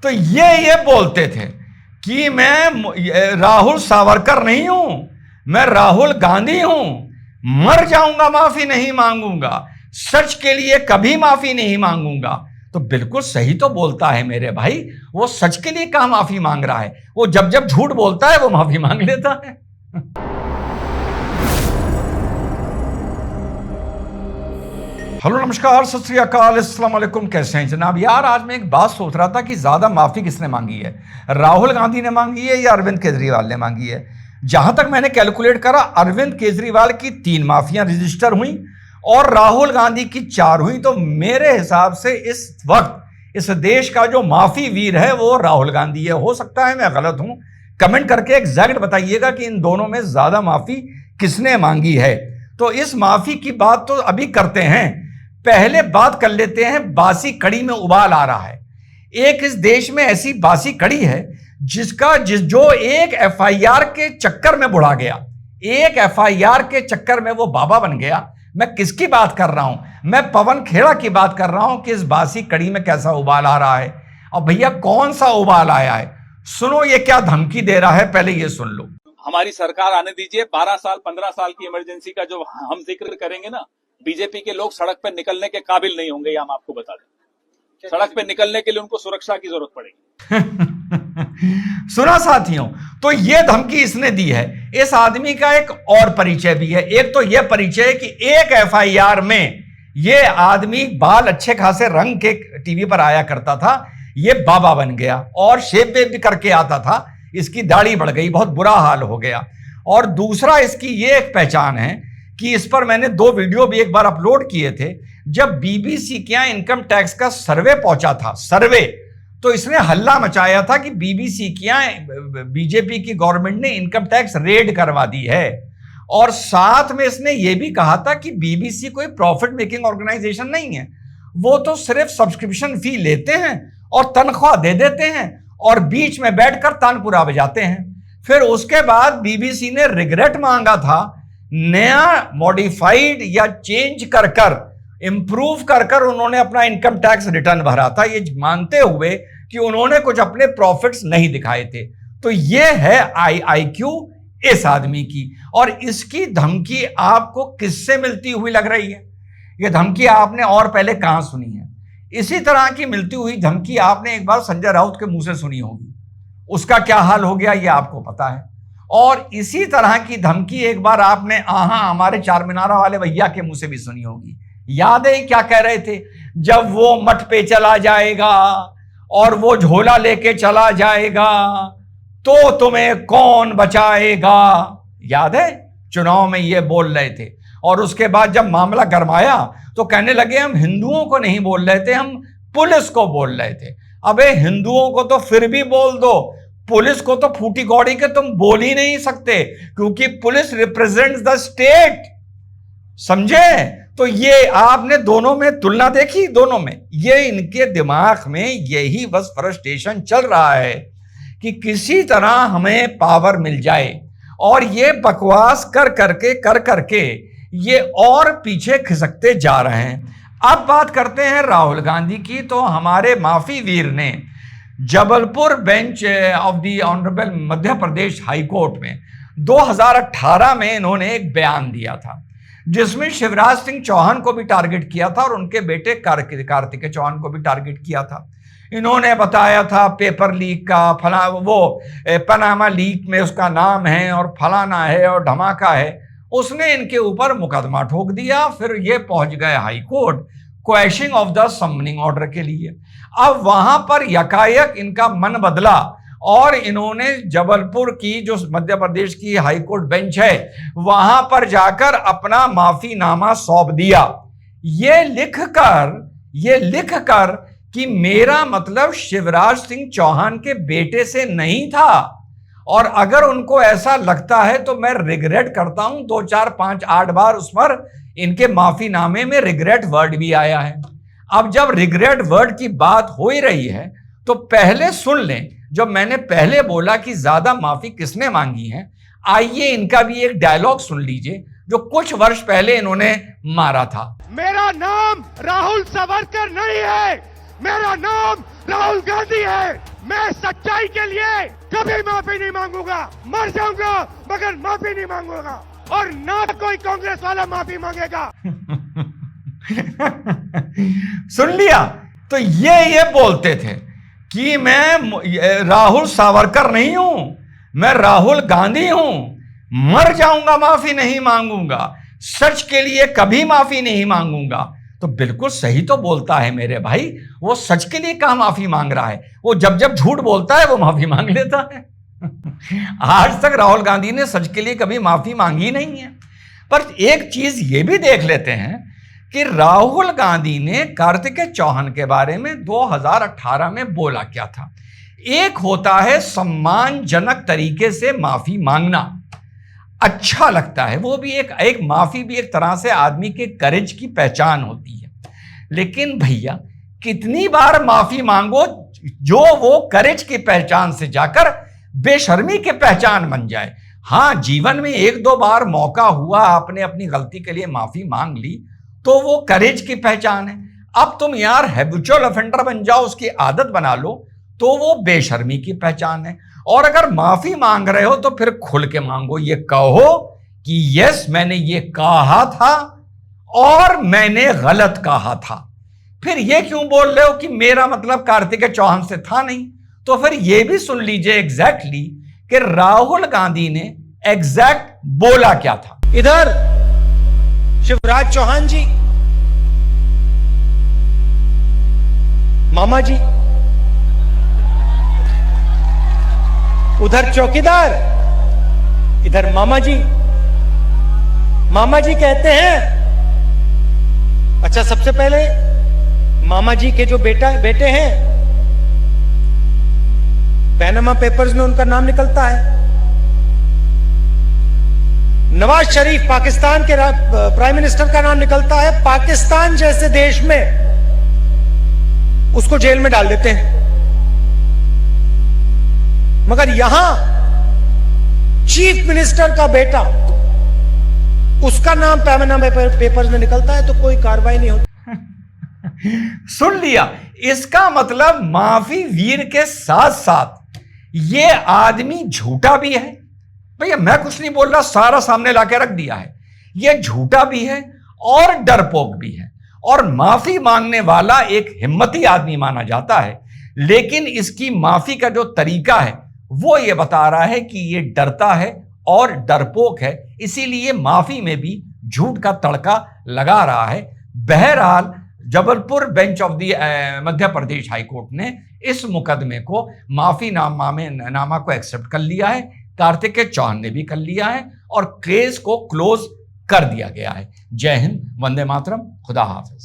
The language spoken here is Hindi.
तो ये बोलते थे कि मैं राहुल सावरकर नहीं हूं, मैं राहुल गांधी हूं, मर जाऊंगा माफी नहीं मांगूंगा, सच के लिए कभी माफी नहीं मांगूंगा। तो बिल्कुल सही तो बोलता है मेरे भाई, वो सच के लिए कहां माफी मांग रहा है? वो जब जब झूठ बोलता है वो माफी मांग लेता है। हेलो नमस्कार सत श्री अकाल अस्सलाम वालेकुम, कैसे हैं जनाब? यार आज मैं एक बात सोच रहा था कि ज्यादा माफी किसने मांगी है, राहुल गांधी ने मांगी है या अरविंद केजरीवाल ने मांगी है? जहां तक मैंने कैलकुलेट करा, अरविंद केजरीवाल की 3 माफियां रजिस्टर हुई और राहुल गांधी की 4 हुई। तो मेरे हिसाब से इस वक्त इस देश का जो माफी वीर है वो राहुल गांधी है। हो सकता है मैं गलत हूं, कमेंट करके एग्जैक्ट बताइएगा कि इन दोनों में ज्यादा माफी किसने मांगी है। तो इस माफी की बात तो अभी करते हैं, पहले बात कर लेते हैं बासी कड़ी में उबाल आ रहा है। एक इस देश में ऐसी बासी कड़ी है जो एक एफआईआर के चक्कर में बुढ़ा गया, एक एफआईआर के चक्कर में वो बाबा बन गया। मैं किसकी बात कर रहा हूं? मैं पवन खेड़ा की बात कर रहा हूं कि इस बासी कड़ी में कैसा उबाल आ रहा है। और भैया कौन सा उबाल आया है, सुनो ये क्या धमकी दे रहा है, पहले ये सुन लो। हमारी सरकार आने दीजिए, 12 साल 15 साल की इमरजेंसी का जो हम जिक्र करेंगे ना, बीजेपी के लोग सड़क पर निकलने के काबिल नहीं होंगे, ये हम आपको बता दें। सड़क पर निकलने के लिए उनको सुरक्षा की जरूरत पड़ेगी। सुना साथियों, तो ये धमकी इसने दी है। इस आदमी का एक और परिचय भी है। एक तो यह परिचय है कि एक एफआईआर में ये आदमी बाल अच्छे खासे रंग के टीवी पर आया करता था, ये बाबा बन गया और शेप वेप भी करके आता था, इसकी दाढ़ी बढ़ गई, बहुत बुरा हाल हो गया। और दूसरा इसकी ये एक पहचान है कि इस पर मैंने 2 वीडियो भी एक बार अपलोड किए थे। जब बीबीसी के यहाँ इनकम टैक्स का सर्वे पहुंचा था, सर्वे, तो इसने हल्ला मचाया था कि बीबीसी के यहाँ बीजेपी की गवर्नमेंट ने इनकम टैक्स रेड करवा दी है। और साथ में इसने ये भी कहा था कि बीबीसी कोई प्रॉफिट मेकिंग ऑर्गेनाइजेशन नहीं है, वो तो सिर्फ सब्सक्रिप्शन फी लेते हैं और तनख्वाह दे देते हैं और बीच में बैठकर तानपुरा बजाते हैं। फिर उसके बाद बीबीसी ने रिग्रेट मांगा था, नया मॉडिफाइड या चेंज कर इंप्रूव कर उन्होंने अपना इनकम टैक्स रिटर्न भरा था, ये मानते हुए कि उन्होंने कुछ अपने प्रॉफिट्स नहीं दिखाए थे। तो ये है आईक्यू इस आदमी की। और इसकी धमकी आपको किससे मिलती हुई लग रही है? ये धमकी आपने और पहले कहां सुनी है? इसी तरह की मिलती हुई धमकी आपने एक बार संजय राउत के मुंह से सुनी होगी, उसका क्या हाल हो गया ये आपको पता है। और इसी तरह की धमकी एक बार आपने हमारे चार मीनारा वाले भैया के मुंह से भी सुनी होगी। याद है क्या कह रहे थे? जब वो मठ पे चला जाएगा और वो झोला लेके चला जाएगा तो तुम्हें कौन बचाएगा? याद है चुनाव में ये बोल रहे थे। और उसके बाद जब मामला गरमाया तो कहने लगे हम हिंदुओं को नहीं बोल रहे थे, हम पुलिस को बोल रहे थे। अबे हिंदुओं को तो फिर भी बोल दो, पुलिस को तो फूटी कौड़ी के तुम बोल ही नहीं सकते, क्योंकि पुलिस रिप्रेजेंट्स द स्टेट, समझे? तो ये आपने दोनों में तुलना देखी, दोनों में ये इनके दिमाग में यही बस फ्रस्ट्रेशन चल रहा है कि किसी तरह हमें पावर मिल जाए। और ये बकवास कर करके ये और पीछे खिसकते जा रहे हैं। अब बात करते हैं राहुल गांधी की। तो हमारे माफी वीर ने Jabalpur bench of the honourable Madhya Pradesh high court में 2018 में इन्होंने एक बयान दिया था, जिसमें शिवराज सिंह चौहान को भी टारगेट किया था और उनके बेटे कार्तिकेय चौहान को भी टारगेट किया था। इन्होंने बताया था पेपर लीक का, फला वो पनामा लीक में उसका नाम है और फलाना है और धमाका है। उसने इनके ऊपर मुकदमा ठोक दिया। फिर ये पहुंच गए high court quashing of the summoning order के लिए। अब वहां पर यकायक इनका मन बदला और इन्होंने जबलपुर की जो मध्य प्रदेश की हाई कोर्ट बेंच है वहां पर जाकर अपना माफीनामा सौंप दिया, ये लिखकर कि मेरा मतलब शिवराज सिंह चौहान के बेटे से नहीं था, और अगर उनको ऐसा लगता है तो मैं रिग्रेट करता हूं। 2 4 5 8 बार उस पर इनके माफीनामे में रिग्रेट वर्ड भी आया है। अब जब रिग्रेट वर्ड की बात हो ही रही है तो पहले सुन लें, जब मैंने पहले बोला कि ज्यादा माफी किसने मांगी है, आइए इनका भी एक डायलॉग सुन लीजिए जो कुछ वर्ष पहले इन्होंने मारा था। मेरा नाम राहुल सावरकर नहीं है, मेरा नाम राहुल गांधी है। मैं सच्चाई के लिए कभी माफी नहीं मांगूंगा, मर जाऊंगा मगर माफी नहीं मांगूंगा, और ना कोई कांग्रेस वाला माफी मांगेगा। सुन लिया? तो ये बोलते थे कि मैं राहुल सावरकर नहीं हूं, मैं राहुल गांधी हूं, मर जाऊंगा माफी नहीं मांगूंगा, सच के लिए कभी माफी नहीं मांगूंगा। तो बिल्कुल सही तो बोलता है मेरे भाई, वो सच के लिए कहां माफी मांग रहा है? वो जब जब झूठ बोलता है वो माफी मांग लेता है। आज तक राहुल गांधी ने सच के लिए कभी माफी मांगी नहीं है। पर एक चीज ये भी देख लेते हैं कि राहुल गांधी ने कार्तिकेय चौहान के बारे में 2018 में बोला क्या था। एक होता है सम्मानजनक तरीके से माफी मांगना, अच्छा लगता है, वो भी एक माफी भी एक तरह से आदमी के करेज की पहचान होती है। लेकिन भैया कितनी बार माफी मांगो जो वो करेज की पहचान से जाकर बेशर्मी की पहचान बन जाए। हाँ, जीवन में एक दो बार मौका हुआ, आपने अपनी गलती के लिए माफी मांग ली तो वो करेज की पहचान है। अब तुम यार हैबिचुअल ऑफेंडर बन जाओ, उसकी आदत बना लो, तो वो बेशर्मी की पहचान है। और अगर माफी मांग रहे हो तो फिर खुल के मांगो, ये कहो कि यस मैंने ये कहा था और मैंने गलत कहा था। फिर ये क्यों बोल रहे हो कि मेरा मतलब कार्तिकेय चौहान से था नहीं? तो फिर ये भी सुन लीजिए एग्जैक्टली कि राहुल गांधी ने एग्जैक्ट बोला क्या था। इधर शिवराज चौहान जी, मामा जी, उधर चौकीदार, इधर मामा जी। मामा जी कहते हैं, अच्छा सबसे पहले मामा जी के जो बेटे हैं, पैनामा पेपर्स में उनका नाम निकलता है। नवाज शरीफ पाकिस्तान के प्राइम मिनिस्टर का नाम निकलता है, पाकिस्तान जैसे देश में उसको जेल में डाल देते हैं। मगर यहां चीफ मिनिस्टर का बेटा, उसका नाम पैनामा पेपर्स में निकलता है तो कोई कार्रवाई नहीं होती। सुन लिया? इसका मतलब माफी वीर के साथ साथ ये आदमी झूठा भी है। भैया मैं कुछ नहीं बोल रहा, सारा सामने लाके रख दिया है। ये झूठा भी है और डरपोक भी है, और माफी मांगने वाला एक हिम्मती आदमी माना जाता है। लेकिन इसकी माफी का जो तरीका है वो ये बता रहा है कि ये डरता है और डरपोक है, इसीलिए माफी में भी झूठ का तड़का लगा रहा है। बहरहाल Jabalpur bench of the Madhya Pradesh high court ने इस मुकदमे को माफीनामा को एक्सेप्ट कर लिया है, कार्तिकेय चौहान ने भी कर लिया है और केस को क्लोज कर दिया गया है। जय हिंद, वंदे मातरम, खुदा हाफिज।